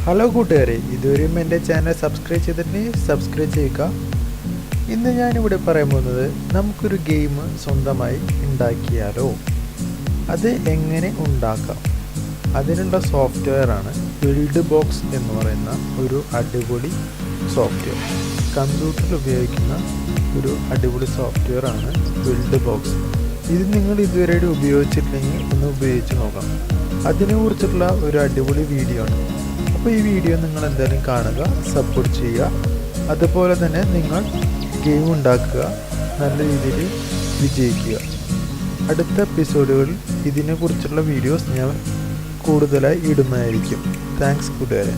Hello കൂട്ടുകാരെ, ഇതുവരെയും എൻ്റെ ചാനൽ സബ്സ്ക്രൈബ് ചെയ്തിട്ടുണ്ടെങ്കിൽ സബ്സ്ക്രൈബ് ചെയ്യുക. ഇന്ന് ഞാനിവിടെ പറയാൻ പോകുന്നത് നമുക്കൊരു ഗെയിം സ്വന്തമായി ഉണ്ടാക്കിയാലോ, അത് എങ്ങനെ ഉണ്ടാക്കാം, അതിനുള്ള സോഫ്റ്റ്വെയറാണ് ബിൽഡ് ബോക്സ് എന്ന് പറയുന്ന ഒരു അടിപൊളി സോഫ്റ്റ്വെയർ. കമ്പ്യൂട്ടറിൽ ഉപയോഗിക്കുന്ന ഒരു അടിപൊളി സോഫ്റ്റ്വെയറാണ് ബിൽഡ് ബോക്സ്. ഇത് നിങ്ങൾ ഇതുവരെ ഉപയോഗിച്ചിട്ടില്ലെങ്കിൽ ഒന്ന് ഉപയോഗിച്ച് നോക്കാം. അതിനെക്കുറിച്ചുള്ള ഒരു അടിപൊളി വീഡിയോ ആണ്. അപ്പോൾ ഈ വീഡിയോ നിങ്ങൾ എന്തായാലും കാണുക, സപ്പോർട്ട് ചെയ്യുക. അതുപോലെ തന്നെ നിങ്ങൾ ഗെയിം ഉണ്ടാക്കുക, നല്ല രീതിയിൽ വിജയിക്കുക. അടുത്ത എപ്പിസോഡുകളിൽ ഇതിനെക്കുറിച്ചുള്ള വീഡിയോസ് ഞാൻ കൂടുതലായി ഇടുന്നതായിരിക്കും. താങ്ക്സ് കൂട്ടുകാരെ.